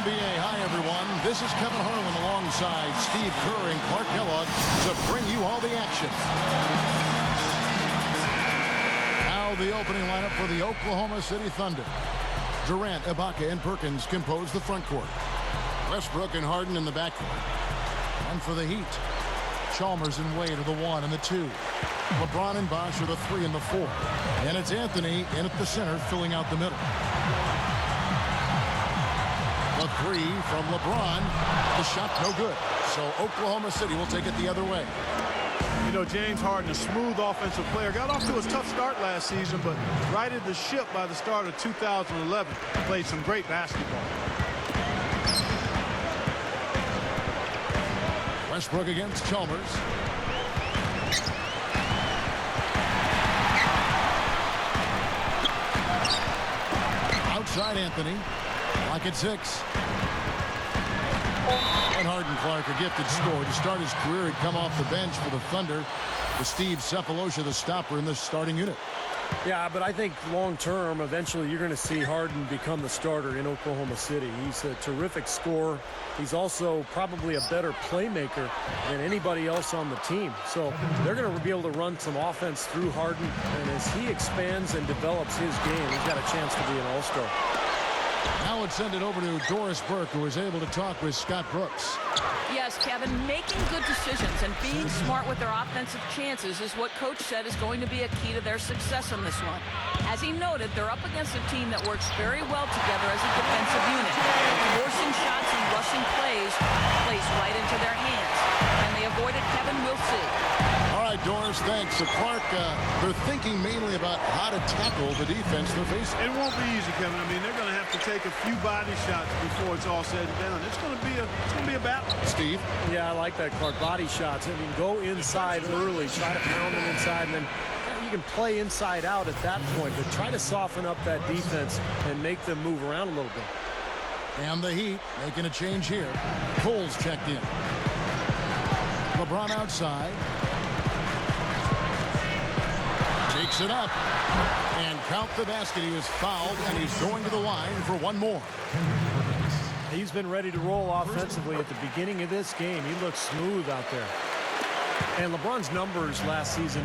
NBA. Hi, everyone. This is Kevin Harlan alongside Steve Kerr and Clark Kellogg to bring you all the action. Now the opening lineup for the Oklahoma City Thunder. Durant, Ibaka, and Perkins compose the front court. Westbrook and Harden in the backcourt. And for the Heat, Chalmers and Wade are the 1 and the 2. LeBron and Bosh are the 3 and the 4. And it's Anthony in at the center, filling out the middle. The 3 from LeBron. The shot no good. So Oklahoma City will take it the other way. You know, James Harden, a smooth offensive player, got off to a tough start last season, but righted the ship by the start of 2011. Played some great basketball. Westbrook against Chalmers. Outside Anthony. Lock at 6. And Harden, Clark, a gifted score. To start his career, he'd come off the bench for the Thunder. With Steve Cephalosha, the stopper in the starting unit. Yeah, but I think long-term, eventually you're going to see Harden become the starter in Oklahoma City. He's a terrific scorer. He's also probably a better playmaker than anybody else on the team. So they're going to be able to run some offense through Harden. And as he expands and develops his game, he's got a chance to be an all-star. Now let's send it over to Doris Burke, who was able to talk with Scott Brooks. Yes, Kevin, making good decisions and being smart with their offensive chances is what Coach said is going to be a key to their success in this one. As he noted, they're up against a team that works very well together as a defensive unit. Forcing shots and rushing plays right into their hands. And they avoided Kevin, we'll see. All right, Doris, thanks. So, Clark, they're thinking mainly about how to tackle the defense they're facing. It won't be easy, Kevin. I mean, they're going to have to take a few body shots before it's all said and done. It's going to be a battle. Steve? Yeah, I like that, Clark. Body shots. I mean, go inside early. Try to pound them inside, and then you can play inside out at that point, but try to soften up that defense and make them move around a little bit. And the Heat making a change here. Cole's checked in. LeBron outside. Takes it up. And count the basket. He was fouled, and he's going to the line for one more. He's been ready to roll offensively at the beginning of this game. He looks smooth out there. And LeBron's numbers last season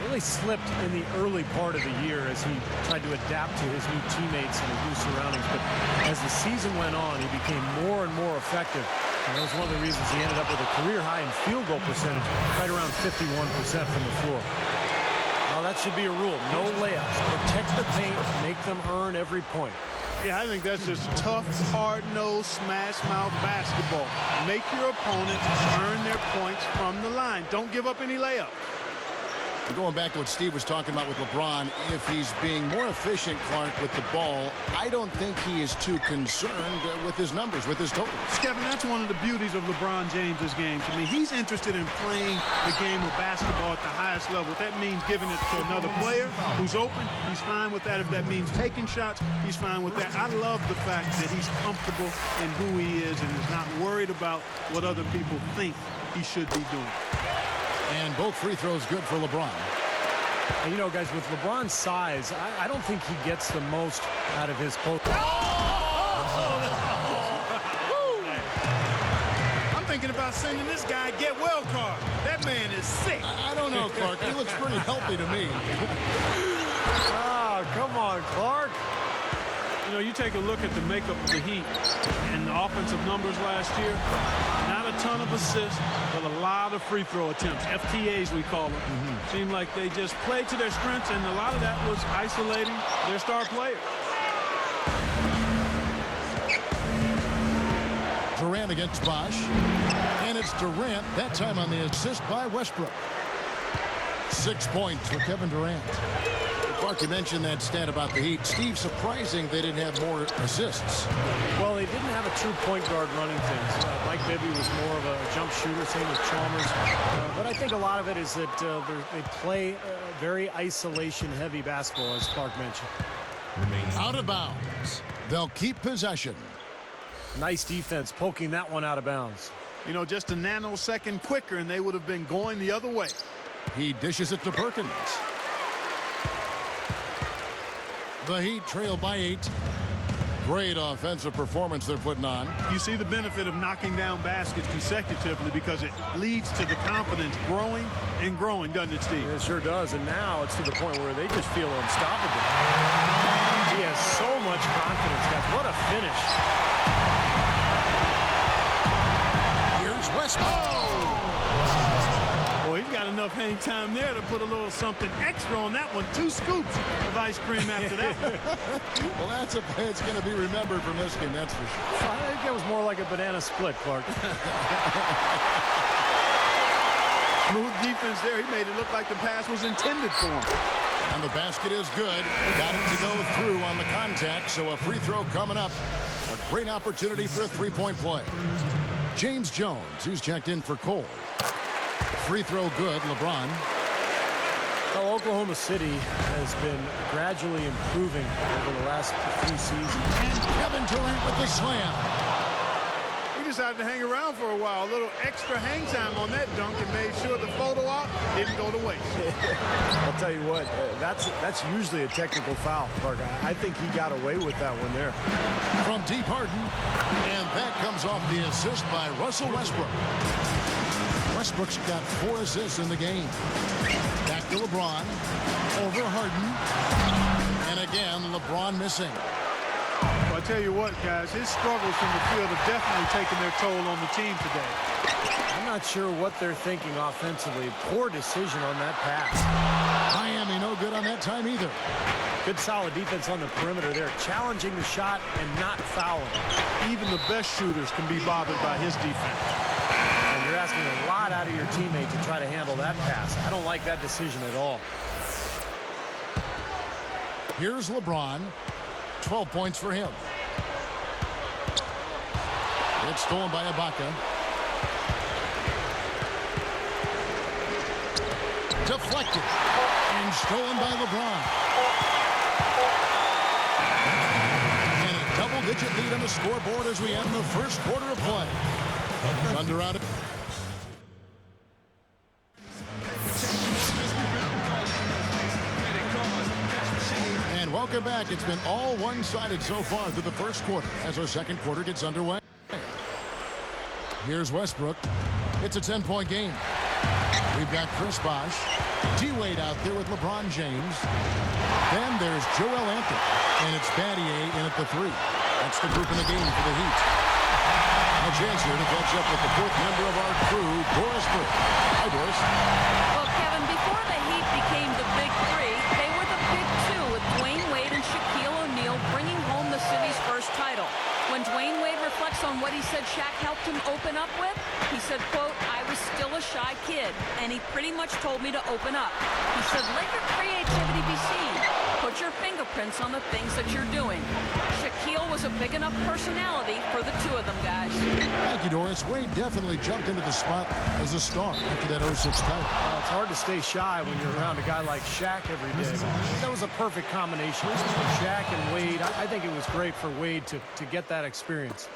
really slipped in the early part of the year as he tried to adapt to his new teammates and his new surroundings. But as the season went on, he became more and more effective. And that was one of the reasons he ended up with a career high in field goal percentage, right around 51% from the floor. Well, that should be a rule. No layups. Protect the paint. Make them earn every point. Yeah, I think that's just tough, hard-nosed, smash-mouth basketball. Make your opponents earn their points from the line. Don't give up any layups. Going back to what Steve was talking about with LeBron, if he's being more efficient, Clark, with the ball, I don't think he is too concerned with his numbers, with his totals. Kevin, that's one of the beauties of LeBron James' game. I mean, he's interested in playing the game of basketball at the highest level. If that means giving it to another player who's open, he's fine with that. If that means taking shots, he's fine with that. I love the fact that he's comfortable in who he is and is not worried about what other people think he should be doing. And both free throws good for LeBron. And you know, guys, with LeBron's size, I don't think he gets the most out of his post. I'm thinking about sending this guy a get well card. That man is sick. I don't know, Clark. He looks pretty healthy to me. Oh, come on, Clark. You know, you take a look at the makeup of the Heat and the offensive numbers last year. Not a ton of assists, but a lot of free throw attempts. FTAs, we call them. Seemed like they just played to their strengths, and a lot of that was isolating their star players. Durant against Bosh. And it's Durant, that time on the assist by Westbrook. 6 points for Kevin Durant. Clark, you mentioned that stat about the Heat. Steve, surprising they didn't have more assists. Well, they didn't have a true point guard running things. Mike Bibby was more of a jump shooter, same as Chalmers. But I think a lot of it is that they play very isolation-heavy basketball, as Clark mentioned. Out of bounds. They'll keep possession. Nice defense, poking that one out of bounds. You know, just a nanosecond quicker, and they would have been going the other way. He dishes it to Perkins. The Heat trail by 8. Great offensive performance they're putting on. You see the benefit of knocking down baskets consecutively because it leads to the confidence growing and growing, doesn't it, Steve? It sure does, and now it's to the point where they just feel unstoppable. He has so much confidence, guys. What a finish. Here's Westbrook. Boy, he's got enough hang time there to put a little something extra on that one. 2 scoops of ice cream after that. Well, that's a play that's going to be remembered from this game, that's for sure. I think it was more like a banana split, Clark. Smooth defense there. He made it look like the pass was intended for him. And the basket is good. Got it to go through on the contact, so a free throw coming up. A great opportunity for a three-point play. James Jones, who's checked in for Cole. Free throw good, LeBron. Well, Oklahoma City has been gradually improving over the last few seasons. And Kevin Durant with the slam. He decided to hang around for a while. A little extra hang time on that dunk and made sure the photo op didn't go to waste. I'll tell you what, that's usually a technical foul, Clark. I think he got away with that one there. From deep Harden. And that comes off the assist by Russell Westbrook. Westbrook's got 4 assists in the game. Back to LeBron. Over Harden. And again, LeBron missing. Well, I tell you what, guys, his struggles from the field have definitely taken their toll on the team today. I'm not sure what they're thinking offensively. Poor decision on that pass. Miami no good on that time either. Good solid defense on the perimeter there, challenging the shot and not fouling. Even the best shooters can be bothered by his defense. And you're asking a lot out of your teammate to try to handle that pass. I don't like that decision at all. Here's LeBron. 12 points for him. It's stolen by Ibaka. Deflected. And stolen by LeBron. And a double-digit lead on the scoreboard as we end the first quarter of play. Thunder out. And welcome back. It's been all one-sided so far through the first quarter as our second quarter gets underway. Here's Westbrook. It's a 10-point game. We've got Chris Bosh. D-Wade out there with LeBron James. Then there's Joel Anthony. And it's Battier in at the 3. That's the group in the game for the Heat. A chance here to catch up with the 4th member of our crew, Doris Burke. Hi, Doris. Well, Kevin, before the Heat became the Big 3, they were the Big 2 with Dwayne Wade and Shaquille O'Neal bringing home the city's first title. When Dwayne Wade reflects on what he said Shaq helped him open up with, he said, quote, "I was still a shy kid, and he pretty much told me to open up." He said, "Let your creativity be seen. Put your fingerprints on the things that you're doing." Shaquille was a big enough personality for the two of them, guys. Thank you, Doris. Wade definitely jumped into the spot as a star after that 06 title. It's hard to stay shy when you're around a guy like Shaq every day. That was a perfect combination. Shaq and Wade. I think it was great for Wade to get that experience.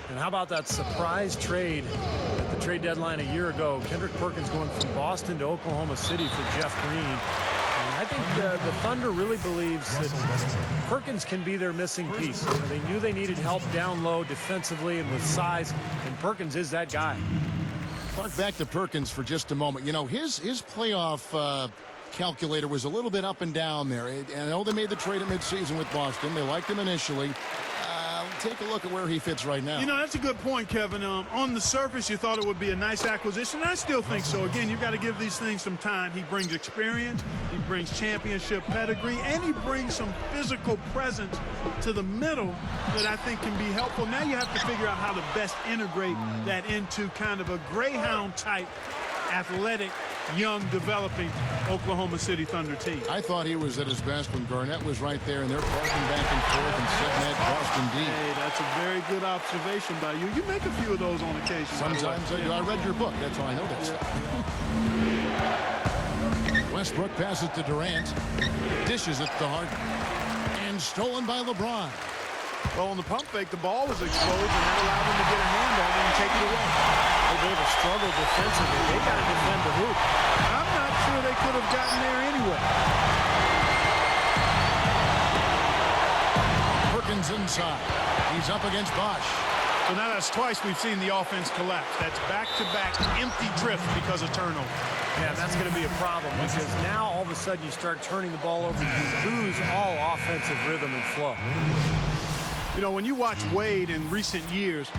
And how about that surprise trade at the trade deadline a year ago? Kendrick Perkins going from Boston to Oklahoma City for Jeff Green. And I think the Thunder really believes that Perkins can be their missing piece. They knew they needed help down low defensively and with size, and Perkins is that guy. Clark, back to Perkins for just a moment. You know, his playoff calculator was a little bit up and down there. And I know they made the trade at midseason with Boston. They liked him initially. Take a look at where he fits right now. You know, that's a good point, Kevin. On the surface, you thought it would be a nice acquisition. I still think so. Again, you've got to give these things some time. He brings experience, he brings championship pedigree, and he brings some physical presence to the middle that I think can be helpful. Now you have to figure out how to best integrate that into kind of a Greyhound-type, athletic, young, developing Oklahoma City Thunder team. I thought he was at his best when Garnett was right there, and they're parking back and forth and setting that Boston D. Hey, that's a very good observation by you. You make a few of those on occasion. Sometimes I do. I read your book. That's how I know that stuff. Westbrook passes to Durant. Dishes it to Harden. And stolen by LeBron. Well, on the pump fake, the ball was exposed, and that allowed them to get a hand on it and take it away. They've struggled defensively. They got to defend the hoop. I'm not sure they could have gotten there anyway. Perkins in inside. He's up against Bosch. So now that's twice we've seen the offense collapse. That's back-to-back empty drifts because of turnover. Yeah, that's going to be a problem because now all of a sudden you start turning the ball over, you lose all offensive rhythm and flow. You know, when you watch Wade in recent years,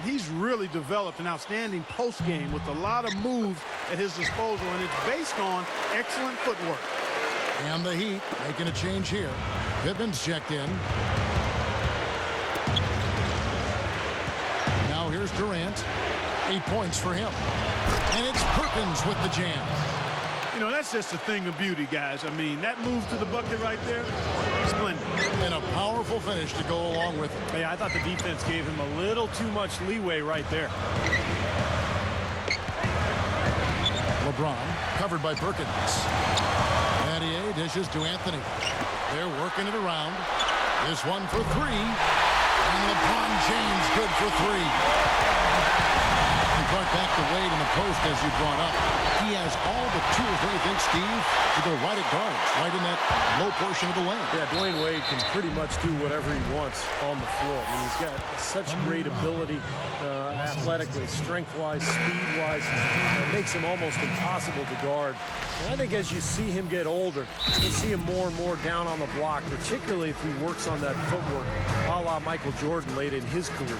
he's really developed an outstanding post game with a lot of moves at his disposal, and it's based on excellent footwork. And the Heat making a change here. Pittman's checked in. Now here's Durant. 8 points for him. And it's Perkins with the jam. You know, that's just a thing of beauty, guys. I mean, that move to the bucket right there, splendid. And a powerful finish to go along with it. Yeah, I thought the defense gave him a little too much leeway right there. LeBron covered by Perkins. Mathieu dishes to Anthony. They're working it around. This one for three. And LeBron James good for three. Clark back to Wade in the post as you brought up. He has all the tools, don't you think, Steve, to go right at guards, right in that low portion of the lane. Yeah, Dwayne Wade can pretty much do whatever he wants on the floor. I mean, he's got such great ability athletically, strength-wise, speed-wise. It makes him almost impossible to guard. And I think as you see him get older, you see him more and more down on the block, particularly if he works on that footwork, a la Michael Jordan late in his career.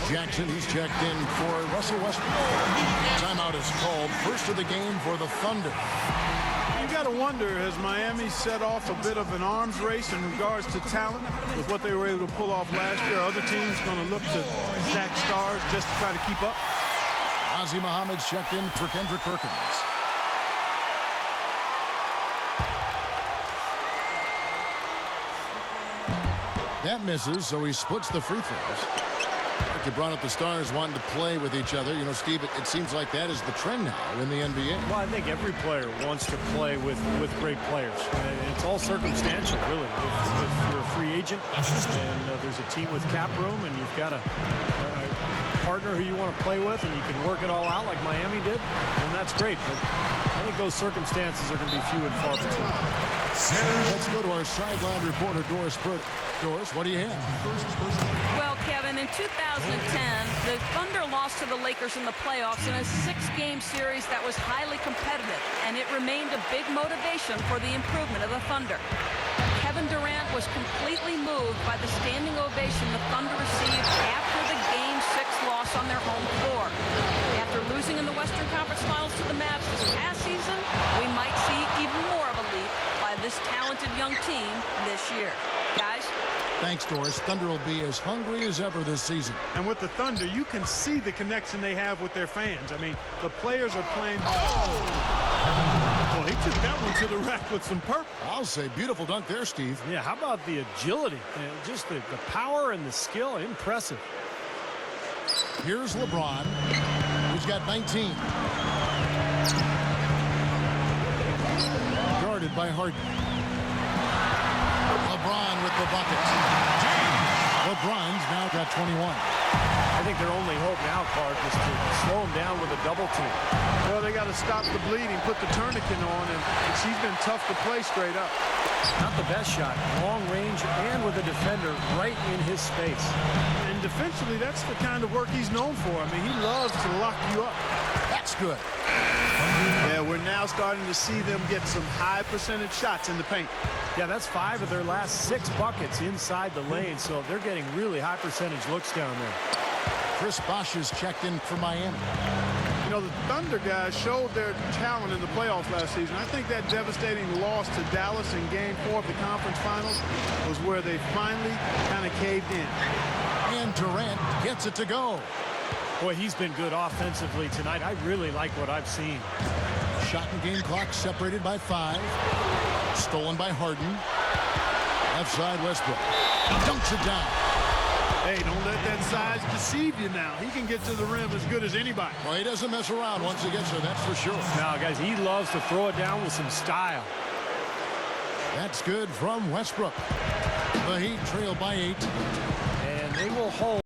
Jackson, he's checked in for Russell Westbrook. Timeout is called. First of the game for the Thunder. You got to wonder, has Miami set off a bit of an arms race in regards to talent with what they were able to pull off last year? Other teams going to look to stack stars just to try to keep up? Ozzie Muhammad's checked in for Kendrick Perkins. That misses, so he splits the free throws. You brought up the stars wanting to play with each other. You know, Steve, it seems like that is the trend now in the NBA. Well, I think every player wants to play with great players. And it's all circumstantial, really. If you're a free agent and there's a team with cap room and you've got a partner who you want to play with and you can work it all out like Miami did, then that's great. But I think those circumstances are going to be few and far between. Let's go to our sideline reporter, Doris Pruitt. Doris, what do you have? Well, Kevin, in 2010, the Thunder lost to the Lakers in the playoffs in a 6-game series that was highly competitive, and it remained a big motivation for the improvement of the Thunder. Kevin Durant was completely moved by the standing ovation the Thunder received after the Game 6 loss on their home floor. After losing in the Western Conference Finals to the Mavs this past season, we might see even more of a leap by this talented young team this year. Guys? Thanks, Doris. Thunder will be as hungry as ever this season. And with the Thunder, you can see the connection they have with their fans. I mean, the players are playing. Well, he took that one to the rack with some purpose. I'll say beautiful dunk there, Steve. Yeah, how about the agility? Just the power and the skill. Impressive. Here's LeBron. He's got 19. Guarded by Harden. LeBron with the bucket. LeBron's now got 21. I think their only hope now, Clark, is to slow him down with a double team. Well, they got to stop the bleeding, put the tourniquet on, and she's been tough to play straight up. Not the best shot. Long range and with a defender right in his space. And defensively, that's the kind of work he's known for. I mean, he loves to lock you up. That's good. Yeah, we're now starting to see them get some high percentage shots in the paint. Yeah, that's 5 of their last 6 buckets inside the lane, so they're getting really high percentage looks down there. Chris Bosh is checked in for Miami. You know, the Thunder guys showed their talent in the playoffs last season. I think that devastating loss to Dallas in Game 4 of the conference finals was where they finally kind of caved in. And Durant gets it to go. Boy, he's been good offensively tonight. I really like what I've seen. Shot and game clock separated by 5. Stolen by Harden. Left side, Westbrook. Dunks it down. Hey, don't let that size deceive you now. He can get to the rim as good as anybody. Well, he doesn't mess around once he gets there, that's for sure. Now, guys, he loves to throw it down with some style. That's good from Westbrook. The Heat trail by 8. And they will hold.